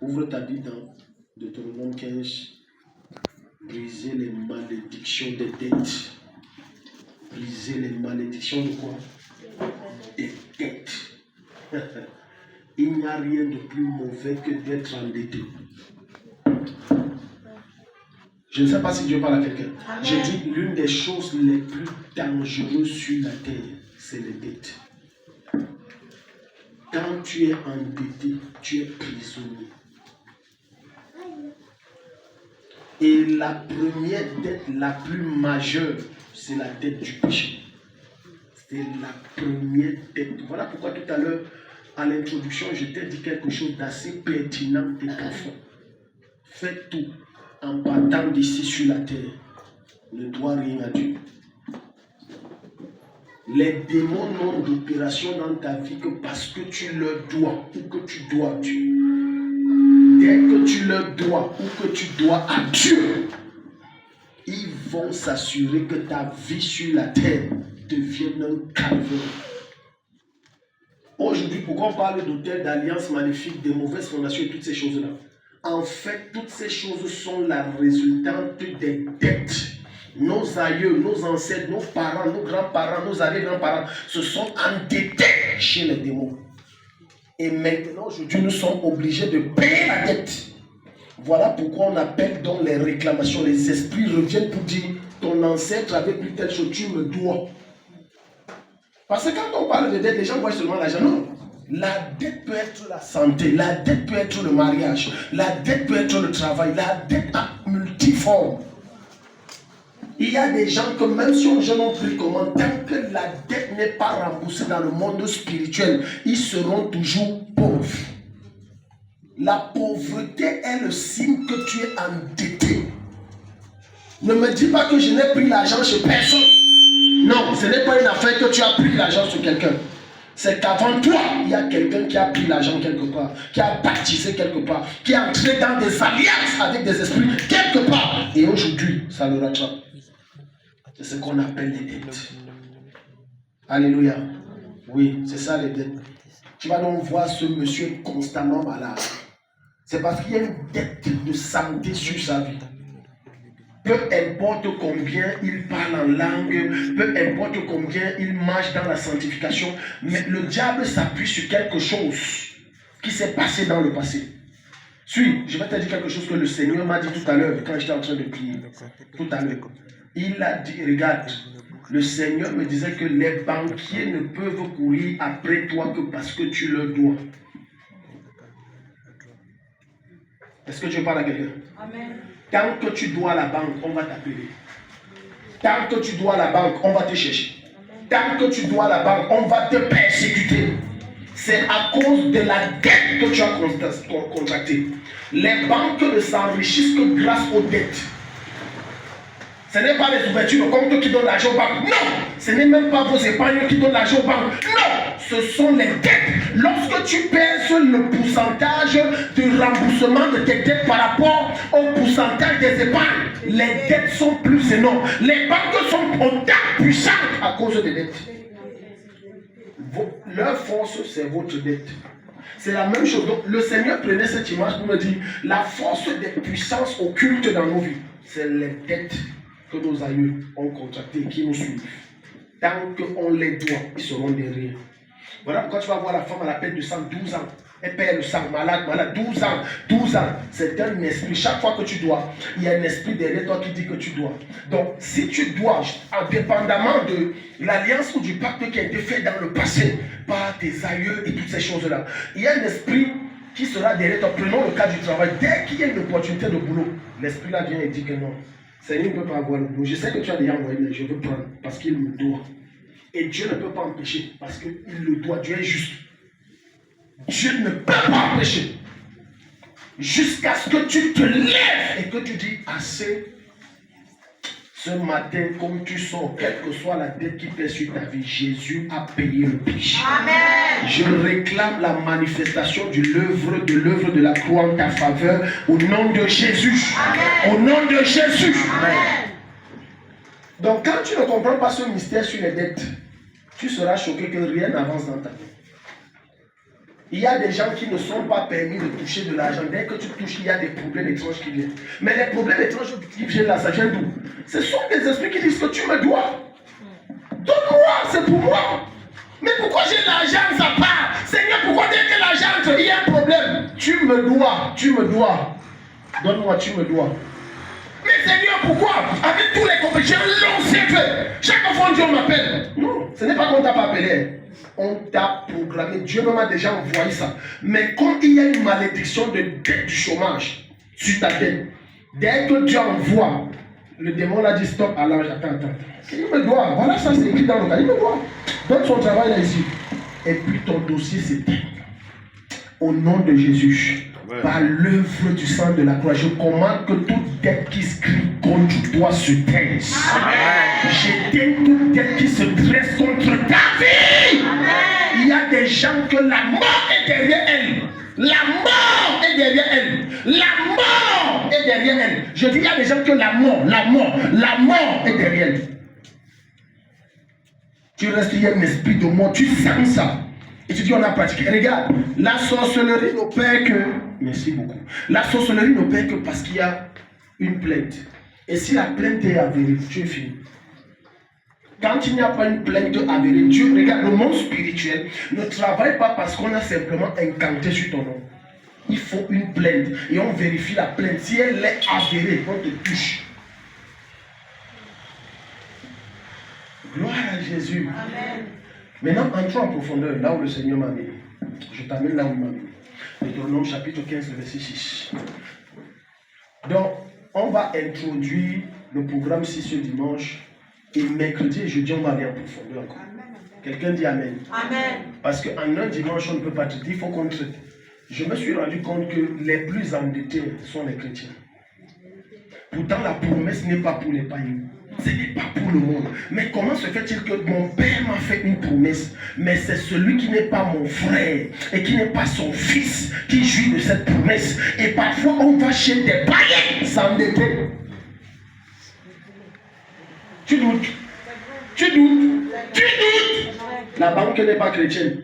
Ouvre ta Bible dans Deutéronome 15. Briser les malédictions des dettes. Briser les malédictions de quoi? Des dettes. Il n'y a rien de plus mauvais que d'être endetté. Je ne sais pas si Dieu parle à quelqu'un. J'ai dit l'une des choses les plus dangereuses sur la terre, c'est les dettes. Quand tu es endetté, tu es prisonnier. Et la première dette la plus majeure, c'est la dette du péché. C'est la première dette. Voilà pourquoi tout à l'heure, à l'introduction, je t'ai dit quelque chose d'assez pertinent et profond. Fais tout en partant d'ici sur la terre. Ne dois rien à Dieu. Les démons n'ont d'opération dans ta vie que parce que tu leur dois ou que tu dois à Dieu. Dès que tu leur dois ou que tu dois à Dieu, ils vont s'assurer que ta vie sur la terre devienne un calvaire. Aujourd'hui, pourquoi on parle d'hôtel, d'alliance maléfique, de mauvaises fondations et toutes ces choses-là? En fait, toutes ces choses sont la résultante des dettes. Nos aïeux, nos ancêtres, nos parents, nos grands-parents, nos arrière-grands-parents se sont endettés chez les démons. Et maintenant, aujourd'hui, nous sommes obligés de payer la dette. Voilà pourquoi on appelle donc les réclamations. Les esprits reviennent pour dire, ton ancêtre avait pris telle chose, tu me dois. Parce que quand on parle de dette, les gens voient seulement l'argent. Non. La dette peut être la santé, la dette peut être le mariage, la dette peut être le travail, la dette multiforme. Il y a des gens que même si on jeûne, on prie comment, tant que la dette n'est pas remboursée dans le monde spirituel, ils seront toujours pauvres. La pauvreté est le signe que tu es endetté. Ne me dis pas que je n'ai pris l'argent chez personne. Non, ce n'est pas une affaire que tu as pris l'argent sur quelqu'un. C'est qu'avant toi, il y a quelqu'un qui a pris l'argent quelque part, qui a baptisé quelque part, qui est entré dans des alliances avec des esprits quelque part. Et aujourd'hui, ça le rattrape. C'est ce qu'on appelle les dettes. Alléluia. Oui, c'est ça les dettes. Tu vas donc voir ce monsieur constamment malade. C'est parce qu'il y a une dette de santé sur sa vie. Peu importe combien il parle en langue, peu importe combien il marche dans la sanctification, mais le diable s'appuie sur quelque chose qui s'est passé dans le passé. Suis, je vais te dire quelque chose que le Seigneur m'a dit tout à l'heure quand j'étais en train de prier. Tout à l'heure. Il a dit, regarde, le Seigneur me disait que les banquiers ne peuvent courir après toi que parce que tu leur dois. Est-ce que tu parles à quelqu'un? Amen. Tant que tu dois à la banque, on va t'appeler. Tant que tu dois à la banque, on va te chercher. Tant que tu dois à la banque, on va te persécuter. C'est à cause de la dette que tu as contractée. Les banques ne s'enrichissent que grâce aux dettes. Ce n'est pas les ouvertures de compte qui donnent l'argent aux banques. Non, ce n'est même pas vos épargnes qui donnent l'argent aux banques. Non, ce sont les dettes. Lorsque tu pèses le pourcentage de remboursement de tes dettes par rapport au pourcentage des épargnes, les dettes sont plus énormes. Les banques sont autant puissantes à cause des dettes. Leur force, c'est votre dette. C'est la même chose. Donc, le Seigneur prenait cette image pour me dire, la force des puissances occultes dans nos vies, c'est les dettes que nos aïeux ont contractées et qui nous suivent. Tant qu'on les doit, ils seront derrière. Voilà pourquoi tu vas voir la femme à la peine de sang, 12 ans. Elle perd le sang, malade, 12 ans. 12 ans, c'est un esprit. Chaque fois que tu dois, il y a un esprit derrière toi qui dit que tu dois. Donc, si tu dois, indépendamment de l'alliance ou du pacte qui a été fait dans le passé par tes aïeux et toutes ces choses-là, il y a un esprit qui sera derrière toi. Prenons le cas du travail. Dès qu'il y a une opportunité de boulot, l'esprit là vient et dit que non. Seigneur ne peut pas avoir le boulot. Je sais que tu as déjà envoyé, mais je veux prendre parce qu'il me doit. Et Dieu ne peut pas empêcher parce qu'il le doit. Dieu est juste. Dieu ne peut pas empêcher. Jusqu'à ce que tu te lèves et que tu dis assez. Ce matin, comme tu sors, quelle que soit la dette qui pèse sur ta vie, Jésus a payé le prix. Amen. Je réclame la manifestation de l'œuvre de la croix en ta faveur au nom de Jésus. Amen. Au nom de Jésus. Amen. Donc quand tu ne comprends pas ce mystère sur les dettes, tu seras choqué que rien n'avance dans ta vie. Il y a des gens qui ne sont pas permis de toucher de l'argent. Dès que tu touches, il y a des problèmes étranges qui viennent. Mais les problèmes étranges qui viennent là, ça vient d'où? Ce sont des esprits qui disent que tu me dois. Donne-moi, c'est pour moi. Mais pourquoi j'ai l'argent, ça part? Seigneur, pourquoi dès que l'argent entre, il y a un problème? Tu me dois. Donne-moi, tu me dois. Mais Seigneur, pourquoi? Avec tous les compétitions, long fait. Chaque fois, Dieu m'appelle. Non, ce n'est pas qu'on t'a pas appelé. On t'a programmé. Dieu m'a déjà envoyé ça. Mais quand il y a une malédiction de dette du chômage sur ta tête, dès que Dieu envoie, le démon l'a dit stop, alors attends. Il me doit. Voilà, ça c'est écrit dans le cas. Il me doit. Donne son travail là ici. Et puis ton dossier s'éteint. Au nom de Jésus. Amen. Par l'œuvre du sang de la croix, je commande que toute dette qui se crie contre toi se taise. J'éteins toute dette qui se dresse contre ta vie. Amen. Il y a des gens que la mort est derrière elles. La mort est derrière elles. La mort est derrière elles. Je dis, il y a des gens que la mort est derrière elles. Tu restes, il y a un esprit de mort, tu sens ça. Et tu dis, on a pratiqué. Regarde, la sorcellerie n'opère que... Merci beaucoup. La sorcellerie n'opère que parce qu'il y a une plainte. Et si la plainte est avérée, tu es fini. Quand il n'y a pas une plainte avérée, Dieu, regarde, le monde spirituel ne travaille pas parce qu'on a simplement incanté sur ton nom. Il faut une plainte. Et on vérifie la plainte. Si elle est avérée, on te touche. Gloire à Jésus. Amen. Maintenant, entrons en profondeur, là où le Seigneur m'a mis. Je t'amène là où il m'a mis. Deutéronome chapitre 15, verset 6. Donc, on va introduire le programme 6 ce dimanche. Et mercredi et jeudi, on va aller en profondeur encore. Quelqu'un dit Amen. Amen. Parce qu'en un dimanche, on ne peut pas traiter, il faut qu'on traite. Je me suis rendu compte que les plus endettés sont les chrétiens. Pourtant, la promesse n'est pas pour les païens. Ce n'est pas pour le monde. Mais comment se fait-il que mon père m'a fait une promesse, mais c'est celui qui n'est pas mon frère et qui n'est pas son fils qui jouit de cette promesse. Et parfois, on va chez des païens s'endetter. Tu doutes. La banque n'est pas chrétienne.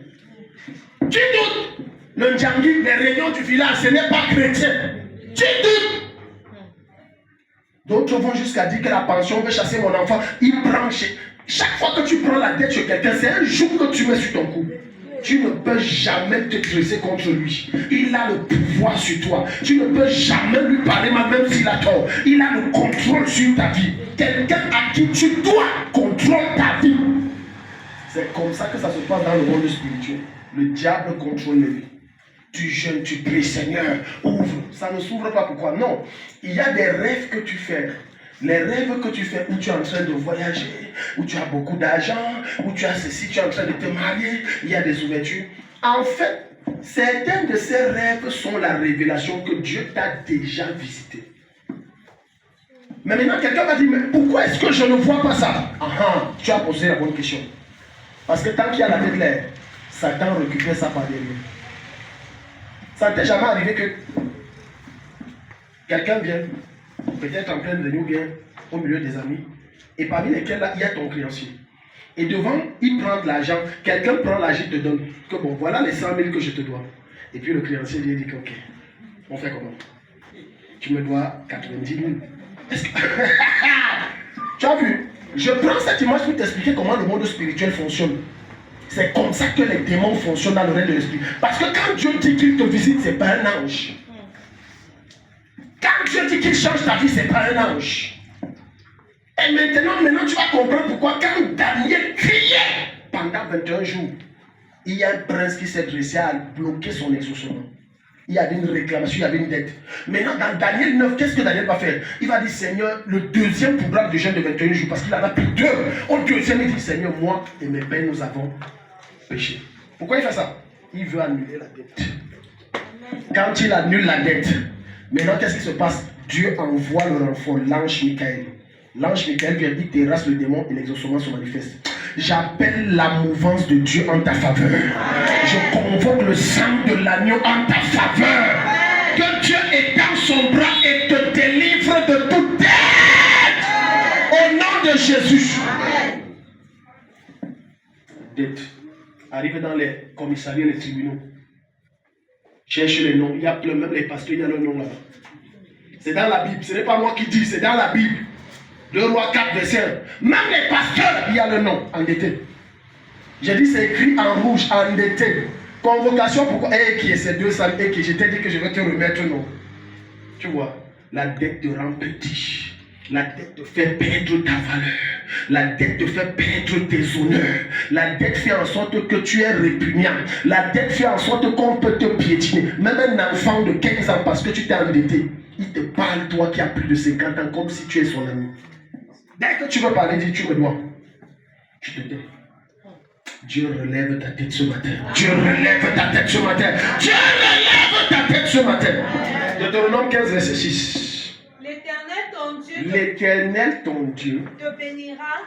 Tu doutes. Le djangui, les réunions du village, ce n'est pas chrétien. Tu doutes. D'autres vont jusqu'à dire que la pension veut chasser mon enfant. Il prend chez... Chaque fois que tu prends la dette chez quelqu'un, c'est un jour que tu mets sur ton cou. Tu ne peux jamais te dresser contre lui. Il a le pouvoir sur toi. Tu ne peux jamais lui parler, même s'il a tort. Il a le contrôle sur ta vie. Quelqu'un à qui tu dois contrôler ta vie. C'est comme ça que ça se passe dans le monde spirituel. Le diable contrôle les vies. Tu jeûnes, tu pries, Seigneur, ouvre. Ça ne s'ouvre pas, pourquoi? Non. Il y a des rêves que tu fais. Les rêves que tu fais où tu es en train de voyager, où tu as beaucoup d'argent, où tu as ceci, tu es en train de te marier, il y a des ouvertures. En fait, certains de ces rêves sont la révélation que Dieu t'a déjà visité. Mais maintenant, quelqu'un va dire, mais pourquoi est-ce que je ne vois pas ça? Tu as posé la bonne question. Parce que tant qu'il y a la tête l'air, Satan récupère ça par derrière. Ça ne t'est jamais arrivé que quelqu'un vient, peut-être en pleine réunion, bien au milieu des amis, et parmi lesquels là, il y a ton créancier. Et devant, il prend de l'argent, quelqu'un prend l'argent et te donne, que bon, voilà les 100 000 que je te dois. Et puis le créancier vient dire, ok, on fait comment? Tu me dois 90 000. Est-ce que... Tu as vu? Je prends cette image pour t'expliquer comment le monde spirituel fonctionne. C'est comme ça que les démons fonctionnent dans le règne de l'esprit. Parce que quand Dieu dit qu'il te visite, ce n'est pas un ange. Quand Dieu dit qu'il change ta vie, ce n'est pas un ange. Et maintenant tu vas comprendre pourquoi quand Daniel criait pendant 21 jours, il y a un prince qui s'est dressé à bloquer son exaucement. Il y avait une réclamation, il y avait une dette. Maintenant, dans Daniel 9, qu'est-ce que Daniel va faire? Il va dire, Seigneur, le deuxième programme de jeûne de 21 jours, parce qu'il en a pris 2. Au deuxième, il dit, Seigneur, moi et mes pères, nous avons péché. Pourquoi il fait ça? Il veut annuler la dette. Quand il annule la dette, maintenant, qu'est-ce qui se passe? Dieu envoie le renfort, l'ange Michael. L'ange Michael vient, il terrasse le démon et l'exaucement se manifeste. J'appelle la mouvance de Dieu en ta faveur. Je convoque le sang de l'agneau en ta faveur. Que Dieu étende son bras et te délivre de toute dette. Au nom de Jésus. Dette. Arrive dans les commissariats, les tribunaux. Cherche les noms. Il y a plein, même les pasteurs, il y a le nom là-bas. C'est dans la Bible. Ce n'est pas moi qui dis, c'est dans la Bible. 2 Rois 4, verset 1. Même les pasteurs, il y a le nom, endetté. J'ai dit, c'est écrit en rouge, endetté. Convocation, pourquoi? Qui est ces 200 qui je t'ai dit que je vais te remettre, non. Tu vois, la dette te rend petit. La dette te fait perdre ta valeur. La dette te fait perdre tes honneurs. La dette fait en sorte que tu es répugnant. La dette fait en sorte qu'on peut te piétiner. Même un enfant de 15 ans, parce que tu t'es endetté, il te parle, toi qui as plus de 50 ans, comme si tu es son ami. Dès que tu veux parler, dis tu me dois. Tu te tais. Dieu relève ta tête ce matin. Dieu relève ta tête ce matin. Dieu relève ta tête ce matin. Deutéronome 15, verset 6. L'Éternel ton Dieu te bénira.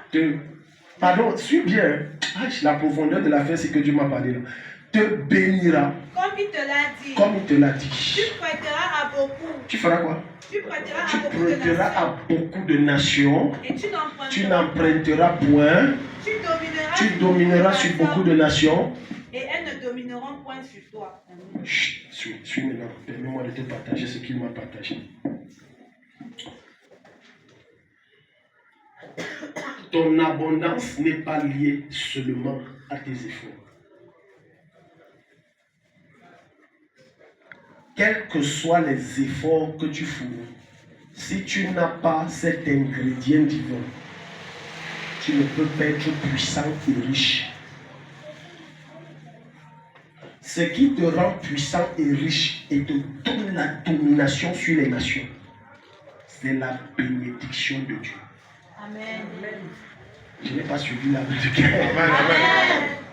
Pardon, suis bien. La profondeur de l'affaire, c'est que Dieu m'a parlé là. Te bénira. Comme il te l'a dit. Comme il te l'a dit. Tu prêteras à beaucoup. Tu feras quoi? Tu prêteras à beaucoup de nations. Et tu n'emprunteras point. Tu domineras sur beaucoup de nations. Et elles ne domineront point sur toi. Chut, suis maintenant. Permets-moi de te partager ce qu'il m'a partagé. Ton abondance n'est pas liée seulement à tes efforts. Quels que soient les efforts que tu fournis, si tu n'as pas cet ingrédient divin, tu ne peux pas être puissant et riche. Ce qui te rend puissant et riche et te donne la domination sur les nations, c'est la bénédiction de Dieu. Amen. Je n'ai pas suivi la bénédiction.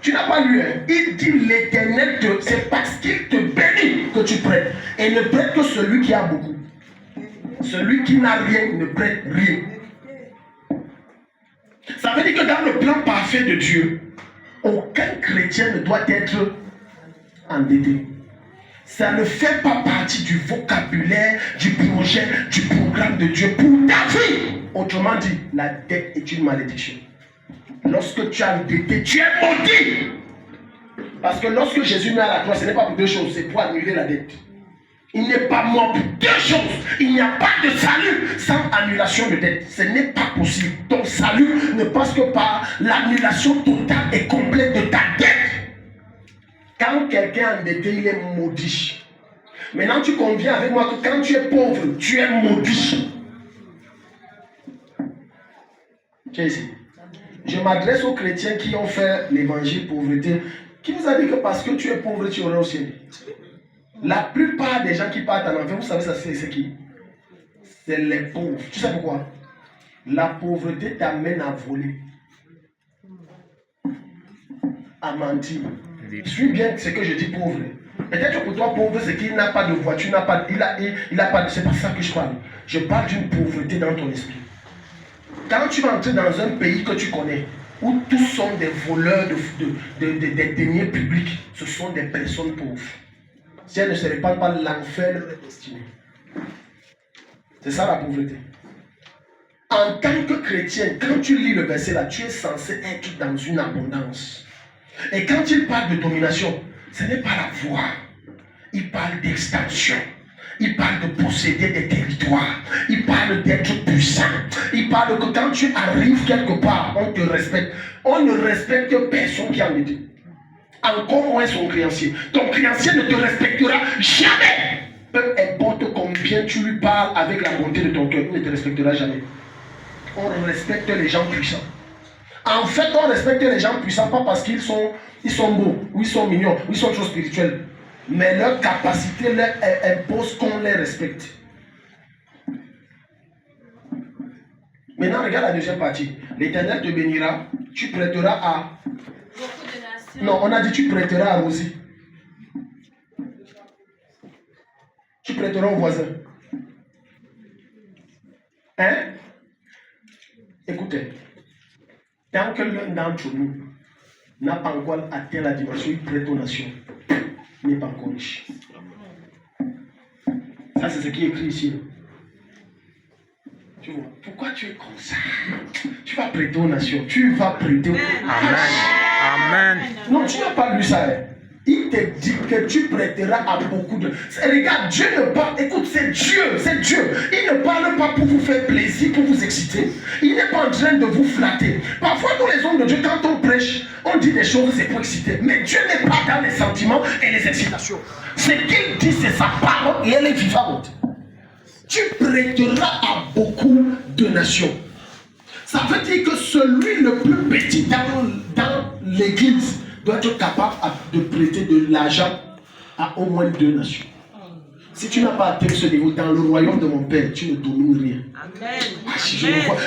Tu n'as pas lu, hein? Il dit l'Éternel, c'est parce qu'il te bénit que tu prêtes. Et ne prête que celui qui a beaucoup. Celui qui n'a rien ne prête rien. Ça veut dire que dans le plan parfait de Dieu, aucun chrétien ne doit être endetté. Ça ne fait pas partie du vocabulaire, du projet, du programme de Dieu pour ta vie. Autrement dit, la dette est une malédiction. Lorsque tu es endetté, tu es maudit. Parce que lorsque Jésus met à la croix, ce n'est pas pour deux choses, c'est pour annuler la dette. Il n'est pas mort pour deux choses. Il n'y a pas de salut sans annulation de dette. Ce n'est pas possible. Ton salut ne passe que par l'annulation totale et complète de ta dette. Quand quelqu'un est endetté, il est maudit. Maintenant, tu conviens avec moi que quand tu es pauvre, tu es maudit. Tu es ici. Je m'adresse aux chrétiens qui ont fait l'évangile pauvreté. Qui vous a dit que parce que tu es pauvre, tu auras au ciel? La plupart des gens qui partent en enfer, vous savez ça c'est qui? C'est les pauvres. Tu sais pourquoi? La pauvreté t'amène à voler, à mentir. Suis bien ce que je dis pauvre. Peut-être pour toi pauvre, c'est qu'il n'a pas de voiture, il a pas de... C'est pas ça que je parle. Je parle d'une pauvreté dans ton esprit. Quand tu vas entrer dans un pays que tu connais, où tous sont des voleurs des deniers publics, ce sont des personnes pauvres. Si elles ne se répandent pas, l'enfer leur est destiné. C'est ça la pauvreté. En tant que chrétien, quand tu lis le verset là, tu es censé être dans une abondance. Et quand il parle de domination, ce n'est pas la voix. Il parle d'extension. Il parle de posséder des territoires. Il parle d'être puissant. Il parle que quand tu arrives quelque part, on te respecte. On ne respecte personne qui est endetté. Encore moins son créancier. Ton créancier ne te respectera jamais. Peu importe combien tu lui parles avec la bonté de ton cœur, il ne te respectera jamais. On respecte les gens puissants. En fait, on respecte les gens puissants pas parce qu'ils sont beaux, ou ils sont mignons, ou ils sont trop spirituels. Mais leur capacité leur impose qu'on les respecte. Maintenant, regarde la deuxième partie. L'Éternel te bénira, tu prêteras à... Beaucoup de nations. Non, on a dit tu prêteras à Rosie. Tu prêteras au voisin. Hein? Écoutez, tant que l'un d'entre nous n'a pas encore atteint la dimension, il prête aux nations, il n'est pas encore riche. Ça, c'est ce qui est écrit ici. Tu vois, pourquoi tu es comme ça? Tu vas prêter aux nations, tu vas prêter aux... Amen. Amen. Non, tu n'as pas lu ça. Hein. Il te dit que tu prêteras à beaucoup de... Regarde, Dieu ne parle... Écoute, c'est Dieu, c'est Dieu. Il ne parle pas pour vous faire plaisir, pour vous exciter. Il n'est pas en train de vous flatter. Parfois, nous les hommes de Dieu, quand on prêche, on dit des choses, c'est pour exciter. Mais Dieu n'est pas dans les sentiments et les excitations. Ce qu'il dit, c'est sa parole et elle est vivante. Tu prêteras à beaucoup de nations. Ça veut dire que celui le plus petit dans l'église doit être capable de prêter de l'argent à au moins 2 nations. Si tu n'as pas atteint ce niveau dans le royaume de mon Père, tu ne domines rien. Amen.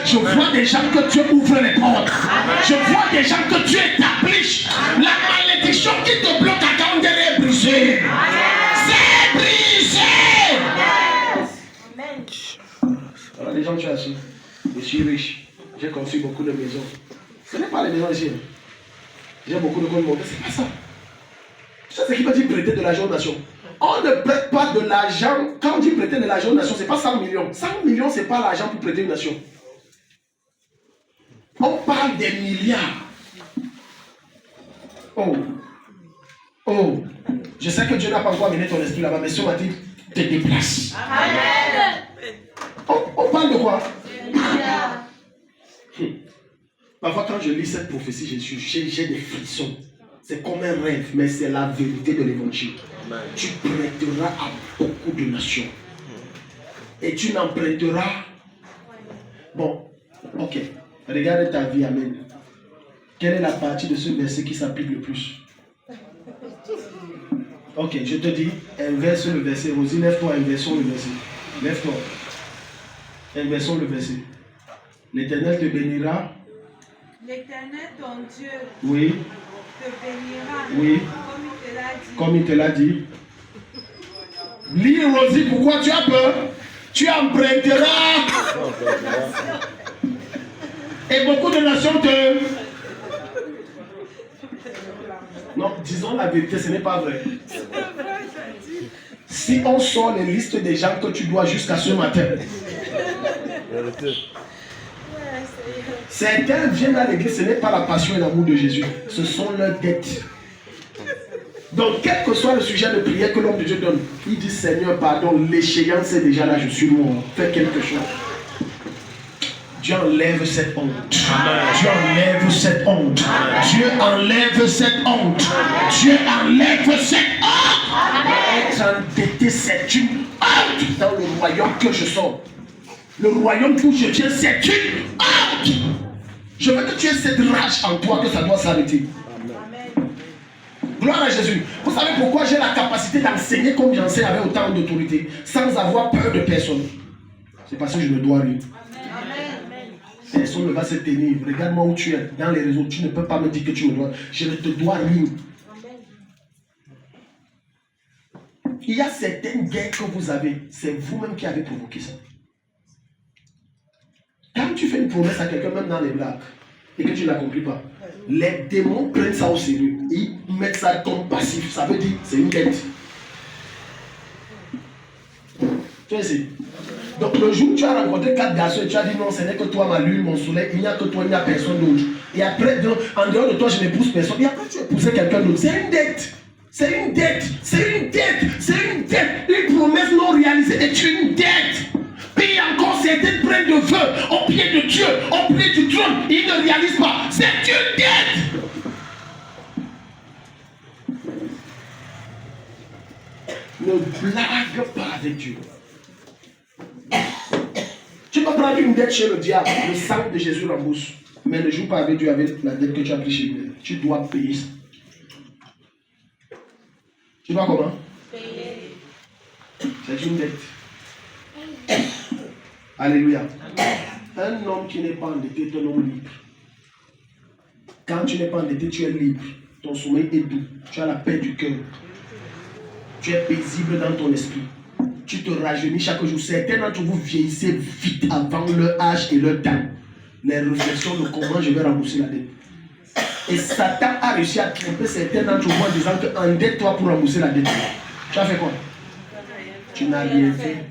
Je vois des gens que Dieu ouvre les portes. Amen. Je vois des gens que Dieu établit. La malédiction qui te bloque à Gander est brisée. C'est brisé. Amen. Alors les gens, tu as assis. Je suis riche. J'ai construit beaucoup de maisons. Ce n'est pas les maisons ici. J'ai beaucoup de comptes. C'est pas ça. Tu sais ce qui veut dire prêter de l'argent aux nations. On ne prête pas de l'argent. Quand on dit prêter de l'argent aux nations, ce n'est pas 100 millions. 100 millions, ce n'est pas l'argent pour prêter une nation. On parle des milliards. Oh. Oh. Je sais que Dieu n'a pas encore amené ton esprit là-bas, mais ce matin, te déplace. Amen. On parle de quoi? Parfois, quand je lis cette prophétie, j'ai des frissons. C'est comme un rêve, mais c'est la vérité de l'évangile. Tu prêteras à beaucoup de nations. Et tu n'emprunteras. Bon, ok. Regarde ta vie, amen. Quelle est la partie de ce verset qui s'applique le plus? Ok, je te dis, inverse le verset. Rosie, lève-toi, inversons le verset. Lève-toi. Inversons le verset. L'Éternel te bénira. L'Éternel, ton Dieu, oui, te bénira, oui, comme il te l'a dit. Lis, Rosie, pourquoi tu as peur? Tu emprunteras. Et beaucoup de nations te... Non, disons la vérité, ce n'est pas vrai. Si on sort les listes des gens que tu dois jusqu'à ce matin, certains viennent à l'église, ce n'est pas la passion et l'amour de Jésus, ce sont leurs dettes. Donc, quel que soit le sujet de prière que l'homme de Dieu donne, il dit Seigneur, pardon, l'échéance est déjà là, je suis mort, fais quelque chose. Dieu enlève cette honte. Amen. Dieu enlève cette honte. Amen. Dieu enlève cette honte. Amen. Dieu enlève cette honte. Amen. Être endetté, c'est une honte dans le royaume que je sors. Le royaume d'où je viens, c'est une honte. Je veux que tu aies cette rage en toi que ça doit s'arrêter. Amen. Gloire à Jésus. Vous savez pourquoi j'ai la capacité d'enseigner comme j'enseigne avec autant d'autorité, sans avoir peur de personne? C'est parce que je me dois lui. Personne ne va se tenir. Regarde-moi où tu es, dans les réseaux. Tu ne peux pas me dire que tu me dois. Je ne te dois rien. Il y a certaines guerres que vous avez. C'est vous-même qui avez provoqué ça. Quand tu fais une promesse à quelqu'un, même dans les blagues, et que tu ne l'accomplis pas, les démons prennent ça au sérieux. Ils mettent ça comme passif. Ça veut dire c'est une dette. Tu sais. Donc le jour où tu as rencontré 4 garçons et tu as dit non, ce n'est que toi, ma lune, mon soleil, il n'y a que toi, il n'y a personne d'autre. Et après, en dehors de toi, je n'épouse personne. Et après, tu épouses quelqu'un d'autre. C'est une dette. C'est une dette. C'est une dette. C'est une dette. Une promesse non réalisée est une dette. Puis encore, certaines prennent de feu au pied de Dieu, au pied du trône. Ils ne réalisent pas. C'est une dette. Ne blague pas avec Dieu. Tu peux prendre une dette chez le diable, le sang de Jésus rembourse. Mais ne joue pas avec Dieu avec la dette que tu as pris chez lui. Tu dois payer ça. Tu dois comment? Payer. C'est une dette. Alléluia. Un homme qui n'est pas endetté est un homme libre. Quand tu n'es pas endetté, tu es libre. Ton sommeil est doux. Tu as la paix du cœur. Tu es paisible dans ton esprit. Tu te rajeunis chaque jour. Certains d'entre vous vieillissez vite avant leur âge et leur temps. Les réflexions de comment je vais rembourser la dette. Et Satan a réussi à tromper certains d'entre vous en disant que endette-toi pour rembourser la dette. Tu as fait quoi? Tu n'as rien fait.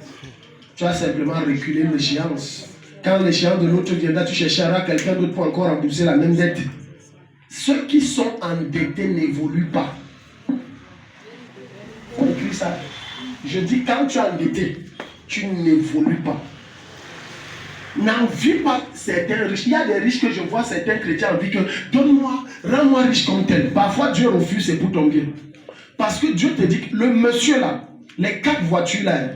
Tu as simplement reculé l'échéance. Quand l'échéance de l'autre viendra, tu chercheras quelqu'un d'autre pour encore rembourser la même dette. Ceux qui sont endettés n'évoluent pas. Je dis, quand tu es endetté, tu n'évolues pas. N'envie pas certains riches. Il y a des riches que je vois, certains chrétiens envie que donne-moi, rends-moi riche comme tel. Parfois, Dieu refuse, c'est pour ton bien. Parce que Dieu te dit que le monsieur là, les 4 voitures là,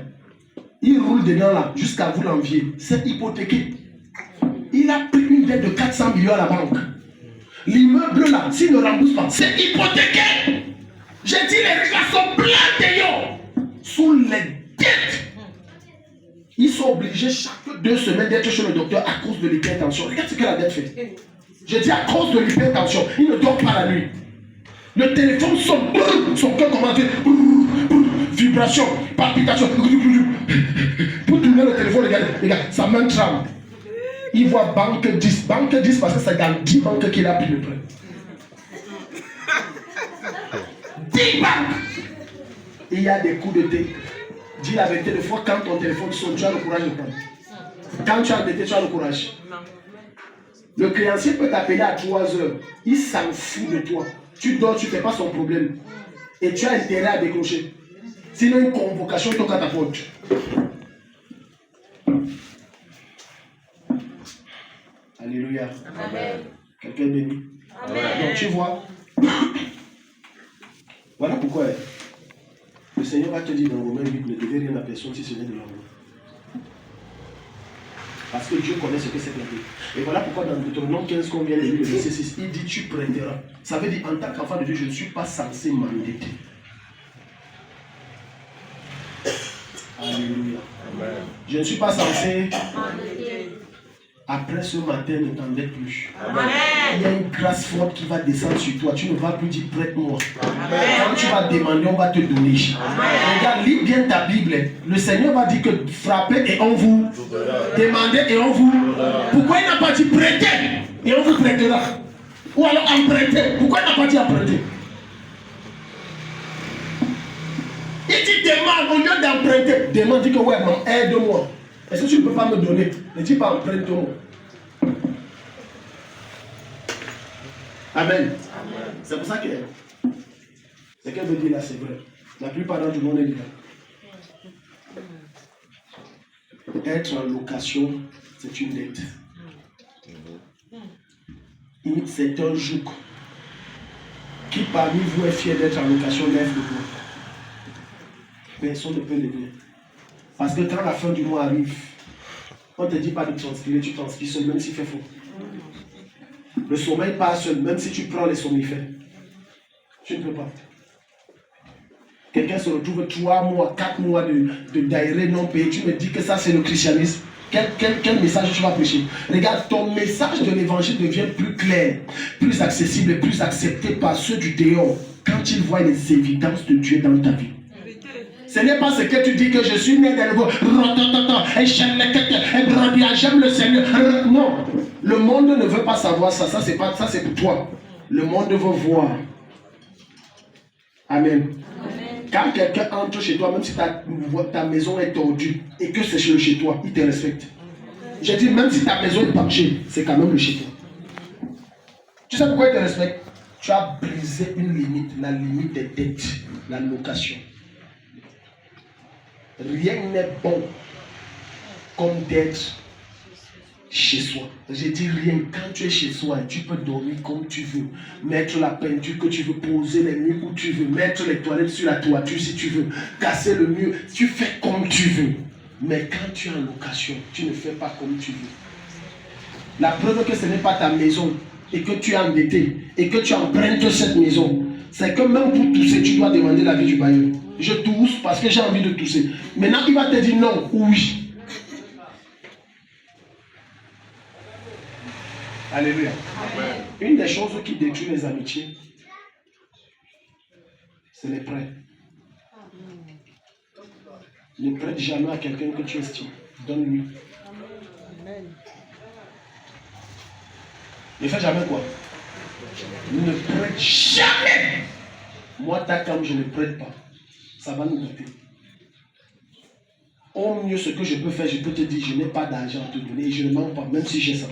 il roule dedans là, jusqu'à vous l'envier. C'est hypothéqué. Il a pris une dette de 400 millions à la banque. L'immeuble là, s'il ne rembourse pas, c'est hypothéqué. J'ai dit, les riches là sont pleins de sous les dettes. Ils sont obligés chaque 2 semaines d'être chez le docteur à cause de l'hypertension. Regarde ce que la dette fait. J'ai dit à cause de l'hypertension, il ne dort pas la nuit. Le téléphone sonne, son cœur commence à faire vibration, palpitation. Pour tourner le téléphone, regarde, sa main tremble. Il voit banque 10 parce que c'est dans 10 banques qu'il a pris le prêt. 10 banques. Il y a des coups de tête. Dis la vérité, des fois quand ton téléphone sonne, tu as le courage de prendre. Quand tu as endetté, tu as le courage. Le créancier peut t'appeler à 3 heures. Il s'en fout de toi. Tu dors, tu ne fais pas son problème. Et tu as intérêt à décrocher. Sinon, une convocation toque à ta porte. Alléluia. Amen. Quelqu'un est béni. Amen. Donc tu vois. Voilà pourquoi le Seigneur va te dire dans Romains 8, ne devez rien à personne si ce n'est de l'amour. Parce que Dieu connaît ce que c'est que la vie. Et voilà pourquoi dans Deutéronome 15, qu'on vient de lire, le verset 6, il dit tu prêteras. Ça veut dire en tant qu'enfant de Dieu, je ne suis pas censé m'endetter. Alléluia. Amen. Je ne suis pas censé, après ce matin, ne t'endette plus. Amen. Il y a une grâce forte qui va descendre sur toi. Tu ne vas plus dire prête-moi. Amen. Quand tu vas demander, on va te donner. Amen. Regarde, lis bien ta Bible. Le Seigneur va dire que frappez et on vous demandez et on vous. Pourquoi il n'a pas dit prêtez et on vous prêtera? Ou alors empruntez. Pourquoi il n'a pas dit emprunter? Il dit demande au lieu d'emprunter. Demande, dit que ouais, maman, aide-moi. Est-ce que tu ne peux pas me donner? Ne dis pas emprunte-moi. Amen. C'est pour ça que ce qu'elle veut dire là, c'est vrai. La plupart d'entre nous, on est là. Être en location, c'est une dette. C'est un joug. Qui parmi vous est fier d'être en location, lève le doigt. Personne ne peut lever. Parce que quand la fin du mois arrive, on ne te dit pas de transpirer, tu transpires seul, même s'il fait faux. Le sommeil passe seul, même si tu prends les somnifères. Tu ne peux pas. Quelqu'un se retrouve 3 mois, 4 mois de daïré non payé. Tu me dis que ça c'est le christianisme. Quel message tu vas prêcher? Regarde, ton message de l'évangile devient plus clair, plus accessible et plus accepté par ceux du dehors quand ils voient les évidences de Dieu dans ta vie. Ce n'est pas ce que tu dis que je suis né dans le beau, j'aime le Seigneur. Non, le monde ne veut pas savoir ça. Ça c'est pour toi. Le monde veut voir. Amen. Quand quelqu'un entre chez toi, même si ta maison est tordue et que c'est chez toi, il te respecte. J'ai dit, même si ta maison est penchée, c'est quand même le chez toi. Tu sais pourquoi il te respecte? Tu as brisé une limite, la limite des dettes, la location. Rien n'est bon comme d'être chez soi. J'ai dit rien. Quand tu es chez soi, tu peux dormir comme tu veux, mettre la peinture que tu veux, poser les murs où tu veux, mettre les toilettes sur la toiture si tu veux, casser le mur. Tu fais comme tu veux. Mais quand tu es en location, tu ne fais pas comme tu veux. La preuve que ce n'est pas ta maison et que tu es endetté et que tu empruntes cette maison, c'est que même pour tousser, tu dois demander l'avis du bailleur. Je tousse parce que j'ai envie de tousser. Maintenant, il va te dire non ou oui. Alléluia. Amen. Une des choses qui détruit les amitiés, c'est les prêts. Ne prête jamais à quelqu'un que tu estimes. Donne-lui. Ne fais jamais quoi? Ne prête jamais. Moi, ta cam, je ne prête pas. Ça va nous gâter. Au mieux, ce que je peux faire, je peux te dire, je n'ai pas d'argent à te donner et je ne mens pas, même si j'ai ça.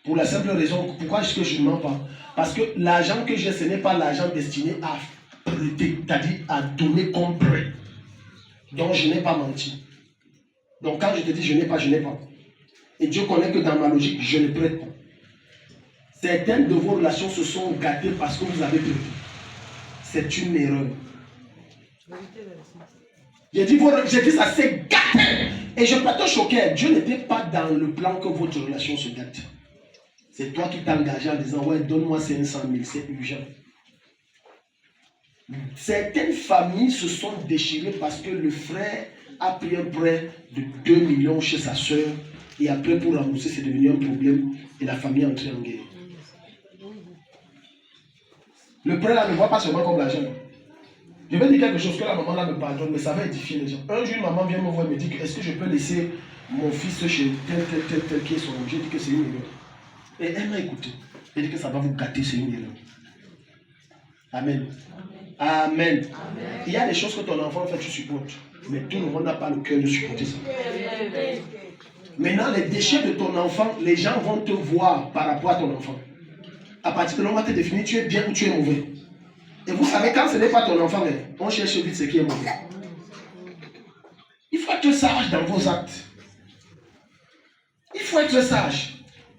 Pour la simple raison, pourquoi est-ce que je ne mens pas? Parce que l'argent que j'ai, ce n'est pas l'argent destiné à prêter, c'est-à-dire à donner comme prêt. Donc je n'ai pas menti. Donc quand je te dis je n'ai pas, je n'ai pas. Et Dieu connaît que dans ma logique, je ne prête pas. Certaines de vos relations se sont gâtées parce que vous avez prêté. C'est une erreur. J'ai dit ça s'est gâté. Et je peux te choquer. Dieu n'était pas dans le plan que votre relation se gâte. C'est toi qui t'es engagé en disant ouais, donne-moi 500 000, c'est urgent. Certaines familles se sont déchirées parce que le frère a pris un prêt de 2 millions chez sa soeur et après pour rembourser c'est devenu un problème et la famille est entrée en guerre. Le prêt là ne voit pas seulement comme l'argent. Je vais dire quelque chose que la maman là me pardonne, mais ça va édifier les gens. Un jour, une maman vient me voir et me dit que est-ce que je peux laisser mon fils chez tel qui est son homme. J'ai dit que c'est une erreur. Et elle m'a écouté. Elle dit que ça va vous gâter, c'est une erreur. Amen. Amen. Amen. Il y a des choses que ton enfant fait, tu supportes. Mais tout le monde n'a pas le cœur de supporter ça. Maintenant, les déchets de ton enfant, les gens vont te voir par rapport à ton enfant. À partir de là, on va te définir, tu es bien ou tu es mauvais. Et vous savez, quand ce n'est pas ton enfant, on cherche vite ce qui est mauvais. Il faut être sage dans vos actes. Il faut être sage.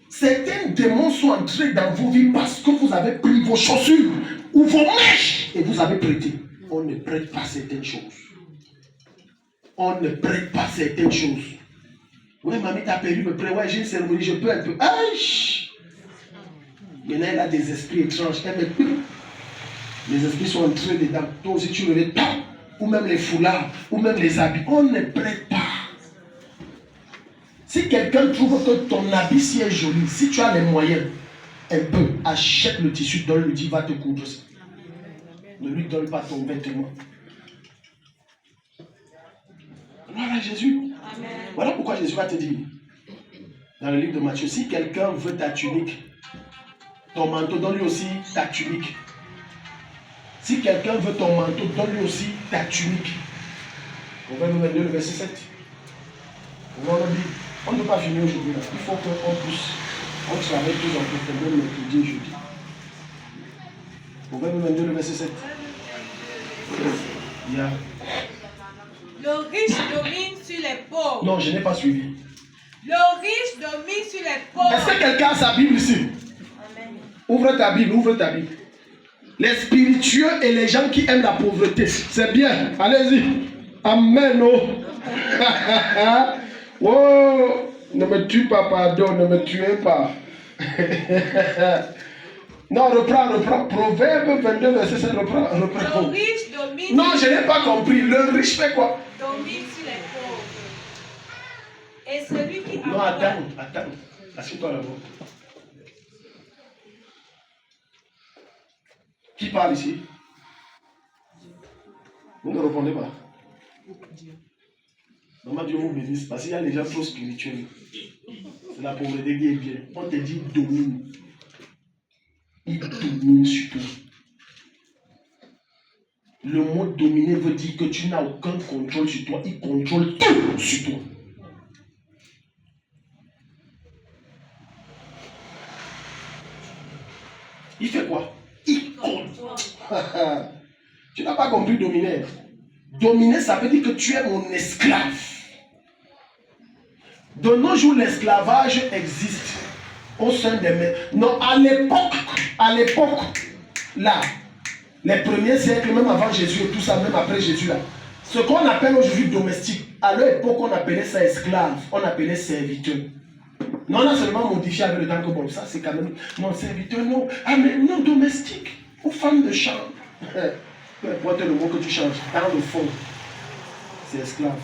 Certains démons sont entrés dans vos vies parce que vous avez pris vos chaussures ou vos mèches et vous avez prêté. On ne prête pas certaines choses. On ne prête pas certaines choses. Ouais, mamie, ta perdu me prête. Ouais, j'ai une cérémonie, je peux un peu. Aïe! Maintenant, elle a des esprits étranges. Les esprits sont entrés dedans. Toi aussi, tu le pas. Ou même les foulards, ou même les habits. On ne prête pas. Si quelqu'un trouve que ton habit si est joli, si tu as les moyens, un peu, achète le tissu, donne-lui, dis, va te coudre ça. Ne lui donne pas ton vêtement. Voilà Jésus. Amen. Voilà pourquoi Jésus va te dire, dans le livre de Matthieu, si quelqu'un veut ta tunique, ton manteau, donne-lui aussi ta tunique. Si quelqu'un veut ton manteau, donne-lui aussi ta tunique. On va nous mettre le verset 7. On ne peut pas finir aujourd'hui. Il faut qu'on pousse. On travaille tous en profondeur mercredi et jeudi. On va nous mettre le verset 7. Yeah. Le riche domine sur les pauvres. Non, je n'ai pas suivi. Le riche domine sur les pauvres. Est-ce que quelqu'un a sa Bible ici? Amen. Ouvre ta Bible, ouvre ta Bible. Les spiritueux et les gens qui aiment la pauvreté. C'est bien. Allez-y. Amen. Oh. Oh. Ne me tue pas, pardon. Ne me tuez pas. Non, reprends. Proverbe 22, verset 7. Reprends. Le riche domine. Non, je n'ai pas compris. Le riche fait quoi? Domine sur les pauvres. Et celui qui non, attends. Assieds-toi là-bas. Qui parle ici? Vous ne répondez pas. Maman Dieu vous bénisse parce qu'il y a des gens trop spirituels. C'est la pauvreté qui est bien. On te dit domine. Il domine sur toi. Le mot dominer veut dire que tu n'as aucun contrôle sur toi. Il contrôle tout sur toi. Il fait quoi? Il contrôle. Tu n'as pas compris dominer. Dominer, ça veut dire que tu es mon esclave. De nos jours, l'esclavage existe au sein des mains. Non, à l'époque, là, les premiers siècles, même avant Jésus et tout ça, même après Jésus, là, ce qu'on appelle aujourd'hui domestique, à leur époque, on appelait ça esclave, on appelait serviteur. Non, on a seulement modifié avec le temps que bon, ça c'est quand même, non, serviteur, non, ah mais non, domestique, ou femme de chambre. Peu importe le mot que tu changes, dans le fond, c'est esclave.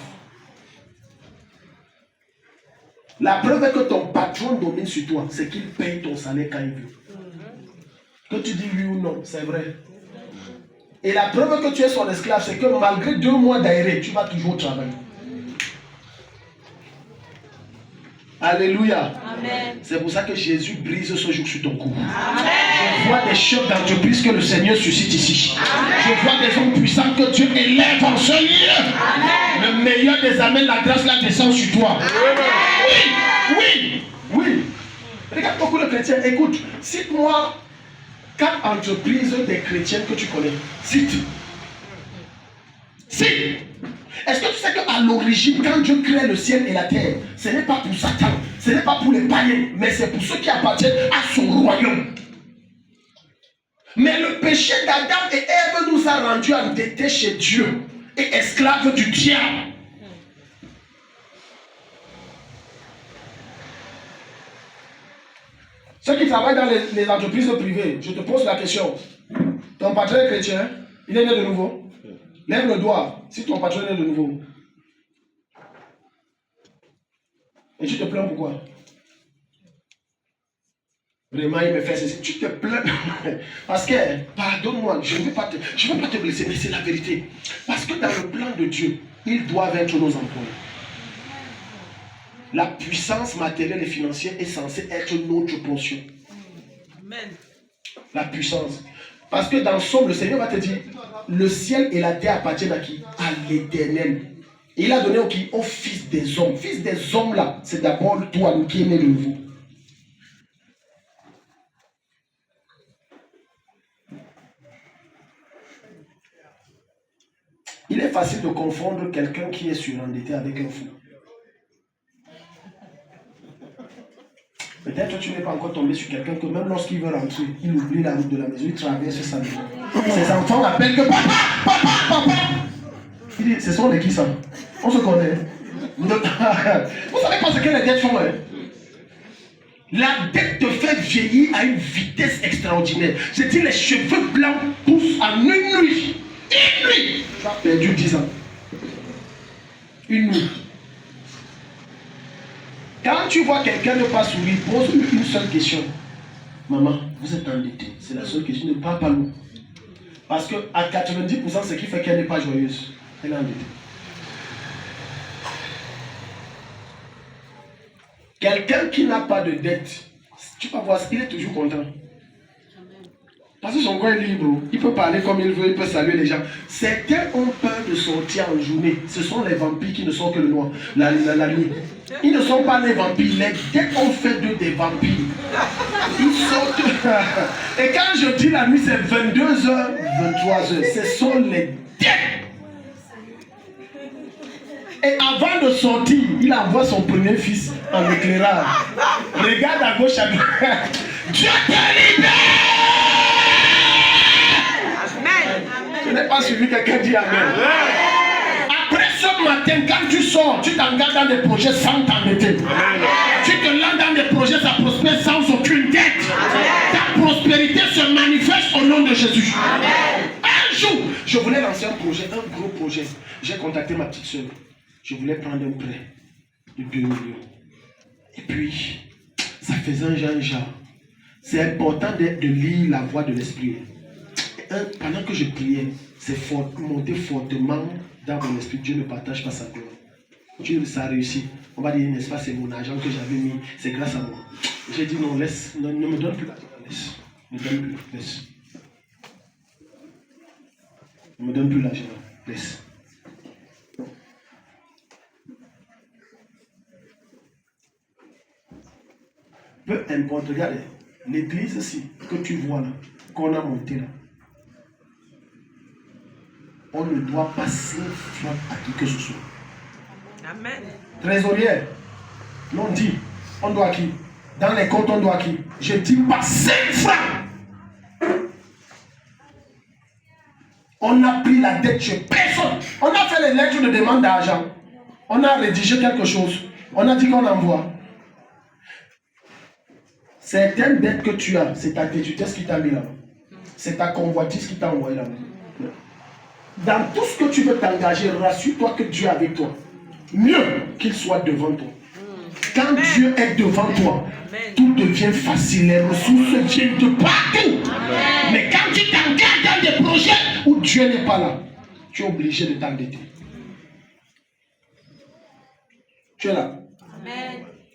La preuve est que ton patron domine sur toi, c'est qu'il paye ton salaire quand il veut. Que tu dis oui ou non, c'est vrai. Et la preuve que tu es son esclave, c'est que malgré 2 mois d'aéré, tu vas toujours travailler. Alléluia. Amen. C'est pour ça que Jésus brise ce jour sur ton cou. Amen. Je vois des chefs d'entreprise que le Seigneur suscite ici. Amen. Je vois des hommes puissants que Dieu élève en ce lieu. Amen. Le meilleur des amens, la grâce la descend sur toi. Amen. Oui. Regarde beaucoup de chrétiens. Écoute, cite-moi 4 entreprises des chrétiens que tu connais. Cite. Est-ce que tu sais qu'à l'origine, quand Dieu crée le ciel et la terre, ce n'est pas pour Satan, ce n'est pas pour les païens, mais c'est pour ceux qui appartiennent à son royaume. Mais le péché d'Adam et Ève nous a rendus endettés chez Dieu et esclaves du diable. Ceux qui travaillent dans les entreprises privées, je te pose la question. Ton patron est chrétien, il est né de nouveau. Lève le doigt si ton patron est né de nouveau. Et tu te plains pourquoi? Vraiment, il me fait ceci. Tu te plains. Parce que, pardonne-moi, je ne veux pas te blesser, mais c'est la vérité. Parce que dans le plan de Dieu, ils doivent être nos employés. La puissance matérielle et financière est censée être notre portion. Amen. La puissance. Parce que dans Somme, le Seigneur va te dire, le ciel et la terre appartiennent à qui? À l'Éternel. Et il a donné au fils des hommes. Fils des hommes là, c'est d'abord toi qui es né de nouveau. Il est facile de confondre quelqu'un qui est surendetté avec un fou. Peut-être que tu n'es pas encore tombé sur quelqu'un que même lorsqu'il veut rentrer, il oublie la route de la maison, il traverse sa maison. Ses enfants l'appellent que papa, papa, papa. Il dit, ce sont les qui ça? On se connaît. Vous savez pas ce que les dettes font, hein? La dette te fait vieillir à une vitesse extraordinaire. Je dis, les cheveux blancs poussent en une nuit. Une nuit. Tu as perdu 10 ans. Une nuit. Quand tu vois quelqu'un ne pas sourire, pose une seule question. Maman, vous êtes endetté. C'est la seule question. Ne parle pas nous. Parce qu'à 90%, ce qui fait qu'elle n'est pas joyeuse. Elle est endettée. Quelqu'un qui n'a pas de dette, tu vas voir, il est toujours content. Parce que son corps est libre. Il peut parler comme il veut, il peut saluer les gens. Certains ont peur de sortir en journée. Ce sont les vampires qui ne sont que le noir, la nuit. Ils ne sont pas les vampires. Les dettes ont fait d'eux des vampires. Ils sortent. Et quand je dis la nuit, c'est 22h, 23h. Ce sont les dettes. Et avant de sortir, il envoie son premier fils en éclairage. Regarde à gauche, à droite. Dieu te libère! Je n'ai pas suivi quelqu'un dit Amen. Après ce matin, quand tu sors, tu t'engages dans des projets sans t'endetter. Tu te lances dans des projets, ça prospère sans aucune dette. Ta prospérité se manifeste au nom de Jésus. Un jour, je voulais lancer un projet, un gros projet. J'ai contacté ma petite soeur. Je voulais prendre un prêt de 2 millions. Et puis, ça faisait un genre. C'est important de lire la voix de l'esprit. Pendant que je priais, c'est monté fortement dans mon esprit. Dieu ne partage pas sa gloire. Dieu, ça a réussi. On va dire, n'est-ce pas, c'est mon argent que j'avais mis, c'est grâce à moi. J'ai dit non, laisse, ne me donne plus l'argent, laisse. Ne me donne plus, laisse. Ne me donne plus l'argent, laisse. Peu importe, regardez, l'église ici, que tu vois là, qu'on a monté là, on ne doit pas 5 francs à qui que ce soit. Amen. Trésorière, l'on dit, on doit à qui? Dans les comptes, on doit à qui? Je dis pas 5 francs. On a pris la dette chez personne. On a fait les lettres de demande d'argent. On a rédigé quelque chose. On a dit qu'on envoie. Certaines dettes que tu as, c'est ta tétutesse qui t'a mis là. C'est ta convoitise qui t'a envoyé là. Dans tout ce que tu veux t'engager, rassure-toi que Dieu est avec toi. Mieux qu'il soit devant toi. Quand Dieu est devant toi, tout devient facile. Les ressources viennent de partout. Mais quand tu t'engages dans des projets où Dieu n'est pas là, tu es obligé de t'endetter. Tu es là.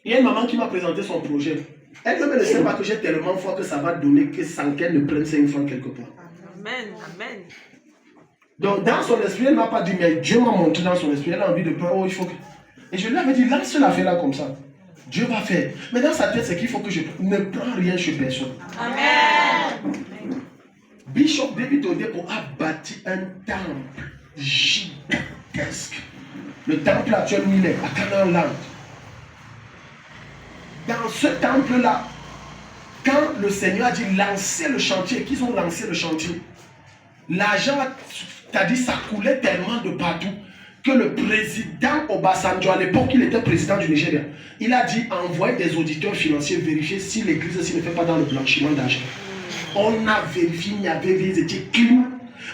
Il y a une maman qui m'a présenté son projet. Elle-même ne sait pas que j'ai tellement foi que ça va donner que sans qu'elle ne prenne 5 francs quelque part. Amen. Amen. Donc dans son esprit, elle ne m'a pas dit, mais Dieu m'a montré dans son esprit, elle a envie de prendre, oh il faut que... Et je lui avais dit, lance l'affaire là comme ça. Dieu va faire. Mais dans sa tête, c'est qu'il faut que je ne prends rien chez personne. Amen. Bishop David Oyedepo a bâti un temple gigantesque Le temple actuel où il est, à Canaan Land. Dans ce temple-là, quand le Seigneur a dit lancer le chantier, qu'ils ont lancé le chantier, l'argent, c'est-à-dire ça coulait tellement de partout que le président Obasanjo, à l'époque il était président du Nigeria, il a dit envoyer des auditeurs financiers vérifier si l'église ne fait pas dans le blanchiment d'argent. On a vérifié, il y avait des étiquettes clean.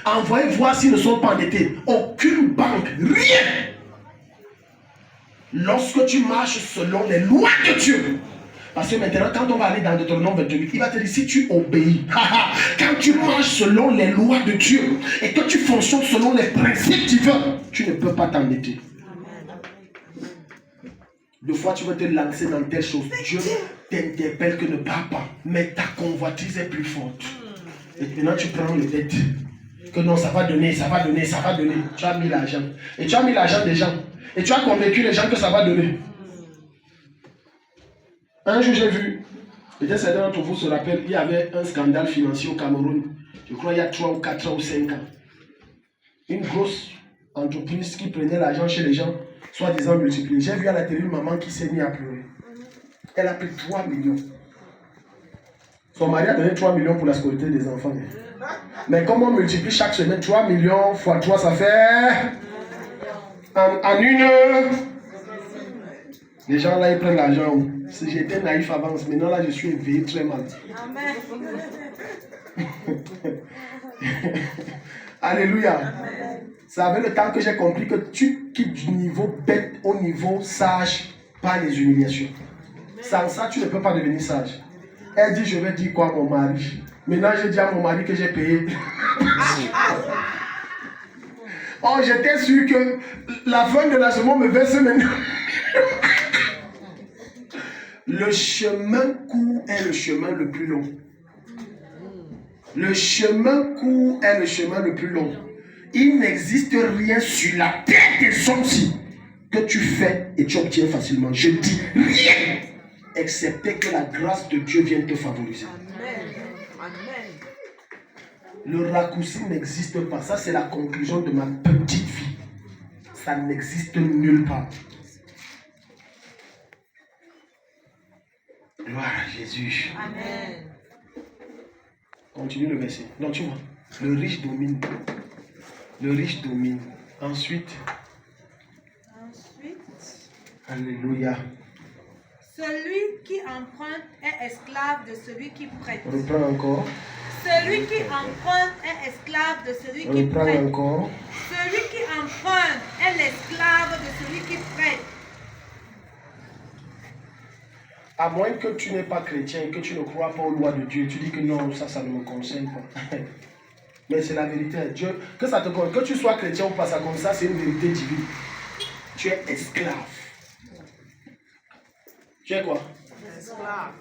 Envoyez voir s'ils ne sont pas endettés. Aucune banque, rien. Lorsque tu marches selon les lois de Dieu, parce que maintenant, quand on va aller dans Deutéronome 28, il va te dire si tu obéis, quand tu marches selon les lois de Dieu et que tu fonctionnes selon les principes divins, tu ne peux pas t'endetter. Deux fois, tu veux te lancer dans telle chose. Dieu t'interpelle que ne pars pas, mais ta convoitise est plus forte. Et maintenant, tu prends le tête. Que non, ça va donner, ça va donner, ça va donner. Tu as mis l'argent. Et tu as mis l'argent des gens. Et tu as convaincu les gens que ça va donner. Un jour, j'ai vu, peut-être certains d'entre vous se rappellent, il y avait un scandale financier au Cameroun. Je crois il y a 3 ou 4 ans ou 5 ans. Une grosse entreprise qui prenait l'argent chez les gens, soi-disant multiplié. J'ai vu à la télé une maman qui s'est mise à pleurer. Elle a pris 3 millions. Son mari a donné 3 millions pour la scolarité des enfants. Mais comme on multiplie chaque semaine 3 millions fois 3, ça fait... En une heure, les gens là, ils prennent l'argent. Si j'étais naïf avant, maintenant là, je suis éveillé très mal. Amen. Alléluia. Amen. Ça avait le temps que j'ai compris que tu quittes du niveau bête au niveau sage par les humiliations. Sans ça, tu ne peux pas devenir sage. Elle dit, je vais dire quoi à mon mari? Maintenant, je dis à mon mari que j'ai payé. Oh, j'étais sûr que la fin de la semaine me verse maintenant. Le chemin court est le chemin le plus long. Le chemin court est le chemin le plus long. Il n'existe rien sur la terre des hommes que tu fais et tu obtiens facilement. Je dis rien, excepté que la grâce de Dieu vienne te favoriser. Amen. Amen. Le raccourci n'existe pas. Ça, c'est la conclusion de ma petite vie. Ça n'existe nulle part. Gloire à Jésus. Amen. Continue le verset. Non, tu vois. Le riche domine. Le riche domine. Ensuite. Alléluia. Celui qui emprunte est esclave de celui qui prête. Reprends encore. Celui qui emprunte est esclave de celui qui prête. Reprends encore. Celui qui emprunte est l'esclave de celui qui prête. À moins que tu n'es pas chrétien et que tu ne crois pas aux lois de Dieu, tu dis que non, ça ne me concerne pas. Mais c'est la vérité. Dieu, que ça te concerne, que tu sois chrétien ou pas, ça comme ça, c'est une vérité divine. Tu es esclave. Tu es quoi? Esclave.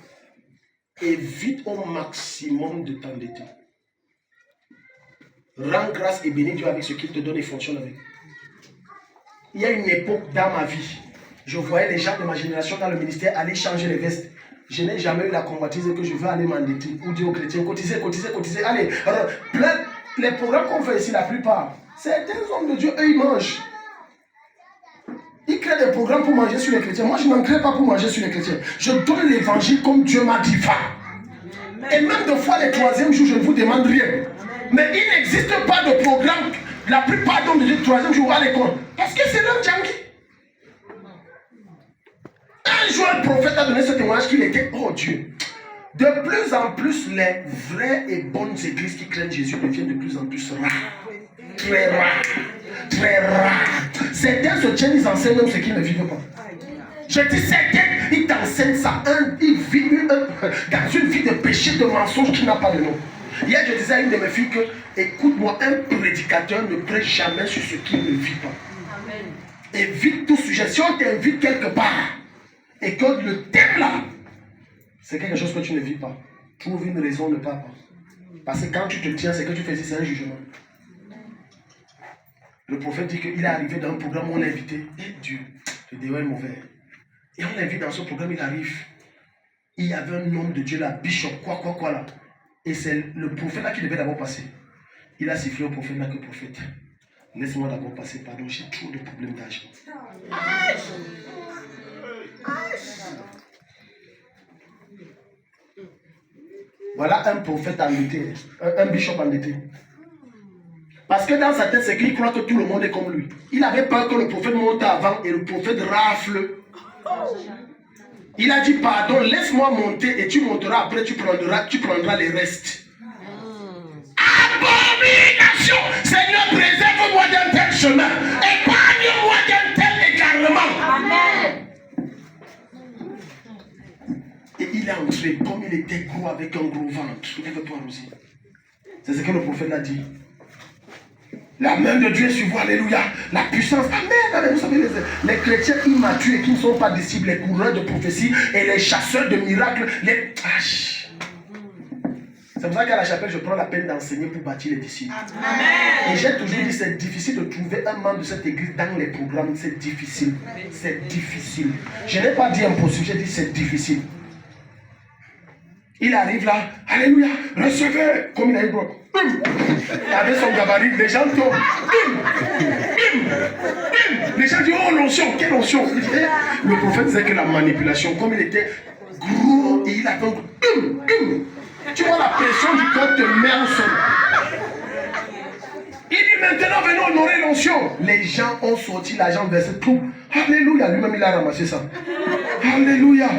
Évite au maximum de t'endetter. Rends grâce et bénis Dieu avec ce qu'il te donne et fonctionne avec. Il y a une époque dans ma vie, je voyais les gens de ma génération dans le ministère aller changer les vestes. Je n'ai jamais eu la convoitise que je veux aller m'endetter ou dire aux chrétiens, cotiser. Allez, plein, les programmes qu'on fait ici, la plupart, certains hommes de Dieu, eux, ils mangent. Ils créent des programmes pour manger sur les chrétiens. Moi, je n'en crée pas pour manger sur les chrétiens. Je donne l'évangile comme Dieu m'a dit. Et même de fois, les troisièmes jours, je ne vous demande rien. Mais il n'existe pas de programme. La plupart d'hommes de troisième jour à l'école. Parce que c'est leur djangi. Un jour, un prophète a donné ce témoignage qu'il était, oh Dieu. De plus en plus, les vraies et bonnes églises qui craignent Jésus deviennent de plus en plus rares. Très rares. Très rares. Certains se tiennent, ils enseignent même ce qu'ils ne vivent pas. Je dis certains, ils t'enseignent ça. Ils vivent dans une vie de péché, de mensonge qui n'a pas de nom. Hier, je disais à une de mes filles que, écoute-moi, un prédicateur ne prêche jamais sur ce qu'il ne vit pas. Amen. Évite tout sujet. Si on t'invite quelque part et que le thème là, c'est quelque chose que tu ne vis pas, trouve une raison de ne pas. Parce que quand tu te tiens, c'est que tu fais ici, c'est un jugement. Le prophète dit qu'il est arrivé dans un programme où on l'a invité. Et Dieu, le démon est mauvais. Et on l'invite dans ce programme, il arrive. Il y avait un homme de Dieu là, bishop, quoi là. Et c'est le prophète là qui devait d'abord passer. Il a sifflé au prophète là que prophète. Laisse-moi d'abord passer, pardon, j'ai trop de problèmes d'argent. Voilà un prophète endetté, un bishop endetté. Parce que dans sa tête, c'est qu'il croit que tout le monde est comme lui. Il avait peur que le prophète monte avant et le prophète rafle. Il a dit, pardon, laisse-moi monter et tu monteras, après tu prendras les restes. Abomination! Seigneur, préserve-moi d'un tel chemin. Épargne-moi d'un tel égarement. Amen. Et il est entré, comme il était gros avec un gros ventre. Lève-toi, Rosie. C'est ce que le prophète a dit. La main de Dieu est sur vous, alléluia. La puissance, amen, amen. Vous savez, les chrétiens immatures qui ne sont pas disciples, les coureurs de prophétie et les chasseurs de miracles, c'est pour ça qu'à la chapelle, je prends la peine d'enseigner pour bâtir les disciples. Amen. Et j'ai toujours dit, c'est difficile de trouver un membre de cette église dans les programmes. C'est difficile. C'est difficile. Je n'ai pas dit impossible, j'ai dit c'est difficile. Il arrive là, alléluia, recevez, comme il a eu droit. Avec son gabarit, les gens tombent. Les gens disent, oh l'onction, quelle onction. Le prophète disait que la manipulation, comme il était gros et il a fait tu vois la pression du corps te met au sol. Il dit maintenant venons honorer l'onction. Les gens ont sorti l'argent, versé tout. Alléluia, lui-même il a ramassé ça. Alléluia.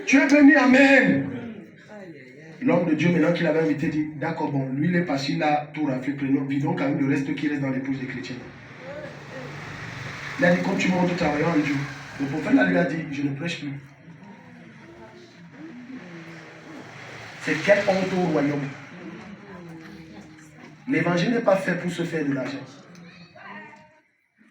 Tu es béni, amen. L'homme de Dieu, maintenant qu'il avait invité, dit, d'accord, bon, lui il est parti là, tout raflé, prenons, vidons quand même le reste qui reste dans les poches des chrétiens. Il a dit, quand tu montes travaillant en Dieu, le prophète là lui a dit, je ne prêche plus. C'est quelle honte au royaume. L'évangile n'est pas fait pour se faire de l'argent.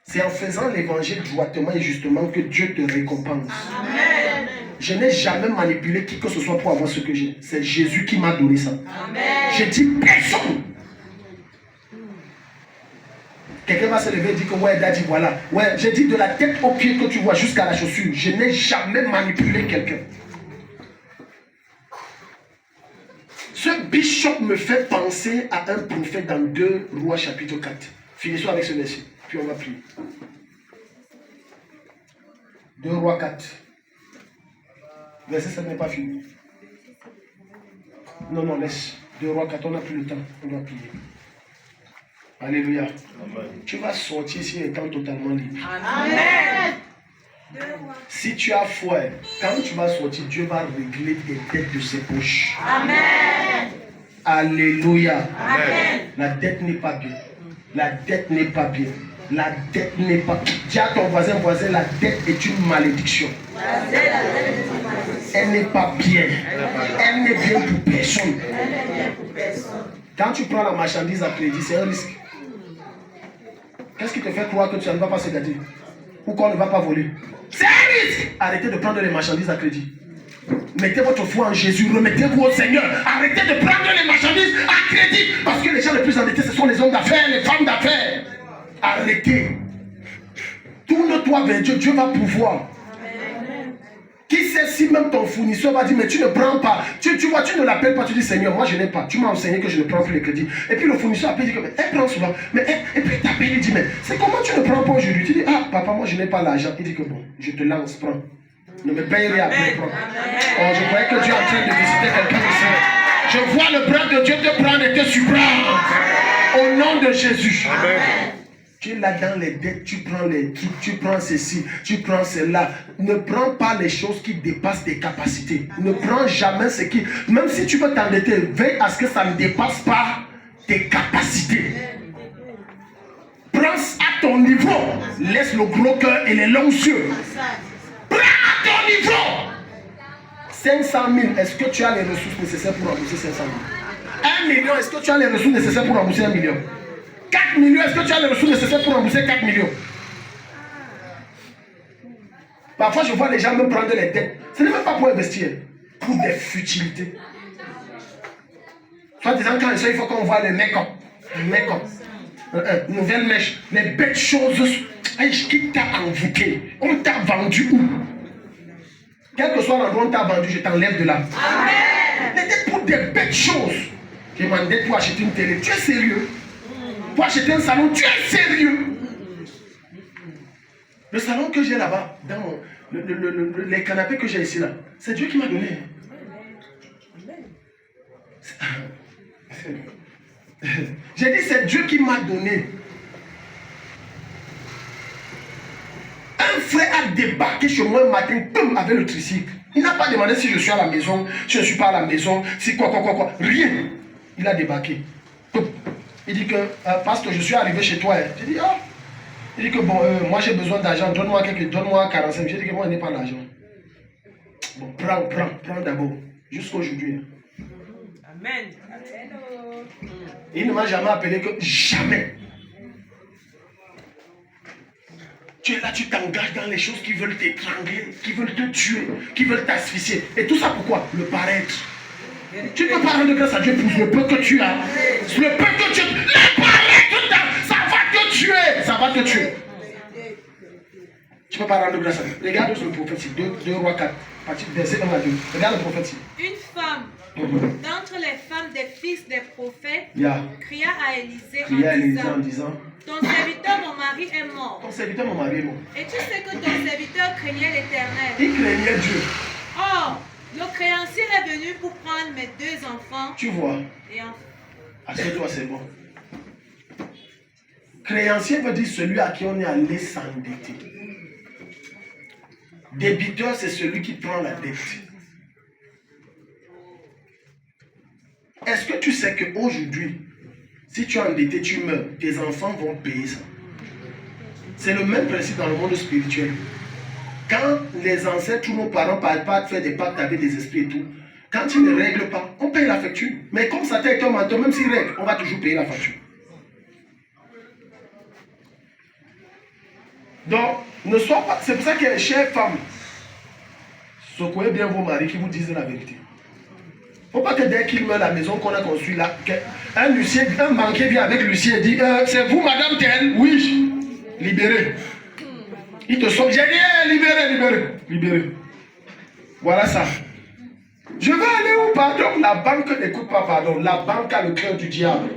C'est en faisant l'évangile droitement et justement que Dieu te récompense. Amen. Je n'ai jamais manipulé qui que ce soit pour avoir ce que j'ai. C'est Jésus qui m'a donné ça. Amen. J'ai dit personne. Quelqu'un va se lever et dire que ouais, Daddy, voilà. Ouais, j'ai dit de la tête aux pieds que tu vois jusqu'à la chaussure. Je n'ai jamais manipulé quelqu'un. Ce bishop me fait penser à un prophète dans 2 Rois chapitre 4. Finissons avec ce verset, puis on va prier. 2 Rois 4. Verset, ça n'est pas fini. Non, laisse. 2 Rois 4, on n'a plus le temps. On doit prier. Alléluia. Amen. Tu vas sortir ici étant totalement libre. Amen. Si tu as foi, quand tu vas sortir, Dieu va régler tes dettes de ses poches. Amen. Alléluia. Amen. La dette n'est pas bien. La dette n'est pas bien. La dette n'est pas... Dis à ton voisin, la dette est une malédiction. Elle n'est pas bien. Elle n'est bien pour personne. Quand tu prends la marchandise à crédit, c'est un risque. Qu'est-ce qui te fait croire que tu ne vas pas se gâter? Ou qu'on ne va pas voler? C'est un risque. Arrêtez de prendre les marchandises à crédit. Mettez votre foi en Jésus, remettez-vous au Seigneur. Arrêtez de prendre les marchandises à crédit. Parce que les gens les plus endettés, ce sont les hommes d'affaires, les femmes d'affaires. Arrêtez. Tourne-toi vers Dieu, Dieu va pouvoir. Qui sait si même ton fournisseur va dire, mais tu ne prends pas. Tu vois, tu ne l'appelles pas, tu dis, Seigneur, moi je n'ai pas. Tu m'as enseigné que je ne prends plus les crédits. Et puis le fournisseur appelle, dit que, mais elle prend souvent. Et puis il t'appelle, il dit, mais c'est comment tu ne prends pas aujourd'hui? Tu dis, ah papa, moi je n'ai pas l'argent. Il dit que bon, je te lance, prends. Ne me payerai après, prends. Oh, je croyais que Dieu est en train de visiter quelqu'un ici. Je vois le bras de Dieu te prendre et te surprendre. Au nom de Jésus. Amen. Tu es là dans les dettes, tu prends les trucs, tu prends ceci, tu prends cela. Ne prends pas les choses qui dépassent tes capacités. Ne prends jamais ce qui... Même si tu veux t'endetter, veille à ce que ça ne dépasse pas tes capacités. Prends à ton niveau. Laisse le gros cœur et les longs yeux. Prends à ton niveau. 500 000, est-ce que tu as les ressources nécessaires pour rembourser 500 000? 1 million, est-ce que tu as les ressources nécessaires pour rembourser 1 million? 4 millions, est-ce que tu as les ressources nécessaires pour rembourser 4 millions? Parfois, je vois les gens me prendre les dettes. Ce n'est même pas pour investir, pour des futilités. Soit disant, quand il faut qu'on voit le make-up. Nouvelle mèche. Les bêtes choses. Qui t'a envoûté? On t'a vendu où? Quel que soit l'endroit où on t'a vendu, je t'enlève de là. Amen. Mais pour des bêtes choses. Je m'endette pour acheter une télé. Tu es sérieux? pour acheter un salon. Tu es sérieux? Le salon que j'ai là-bas, dans les canapés que j'ai ici là, c'est Dieu qui m'a donné. J'ai dit c'est Dieu qui m'a donné. Un frère a débarqué chez moi un matin, boum, avec le tricycle. Il n'a pas demandé si je suis à la maison, si je ne suis pas à la maison, si quoi. Rien. Il a débarqué. Boum. Il dit que, parce que je suis arrivé chez toi. J'ai dit, ah. Il dit que, bon, moi j'ai besoin d'argent, donne-moi 45. J'ai dit que moi, je n'ai pas d'argent. Bon, prends d'abord. Jusqu'aujourd'hui. Amen. Il ne m'a jamais appelé que jamais. Tu es là, tu t'engages dans les choses qui veulent t'étrangler, qui veulent te tuer, qui veulent t'asphyxier. Et tout ça pourquoi? Le paraître. Tu ne peux pas rendre grâce à Dieu pour le peu que tu as. Le peu que tu as. Le paraître, ça va te tuer. Ça va te tuer. Tu ne peux pas rendre grâce à Dieu. Regarde le prophète, 2 Rois 4, verset 1 à 2. Regarde le prophète. Une femme d'entre les femmes des fils des prophètes cria à Élisée en disant, ton serviteur mon mari est mort. Ton serviteur mon mari est mort. Et tu sais que ton serviteur craignait l'Éternel. Il craignait Dieu. Or, le créancier est venu pour prendre mes 2 enfants. Tu vois. Et assieds-toi, c'est bon. Créancier veut dire celui à qui on est allé s'endetter. Débiteur, c'est celui qui prend la dette. Est-ce que tu sais qu'aujourd'hui, si tu es endetté, tu meurs, tes enfants vont payer ça? C'est le même principe dans le monde spirituel. Quand les ancêtres ou nos parents parlent pas de faire des pactes avec des esprits et tout, quand ils ne règlent pas, on paye la facture. Mais comme Satan est un menteur, même s'il règle, on va toujours payer la facture. Donc, ne sois pas... C'est pour ça que, chères femmes, secouez bien vos maris qui vous disent la vérité. Il ne faut pas que dès qu'il meurt la maison qu'on a construite là, un banquier vient avec l'huissier et dit c'est vous madame telle? Oui, libéré. Il te sauve, j'ai dit libéré. Voilà ça. Je vais aller où? Pardon, la banque n'écoute pas pardon. La banque a le cœur du diable.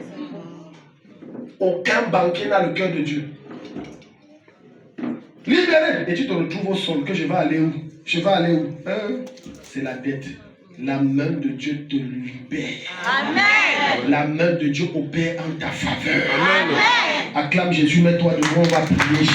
Aucun banquier n'a le cœur de Dieu. Libéré. Et tu te retrouves au sol. Que je vais aller où? C'est la dette. La main de Dieu te libère. Amen. La main de Dieu opère en ta faveur. Amen. Acclame Jésus, mets-toi devant, on va prier.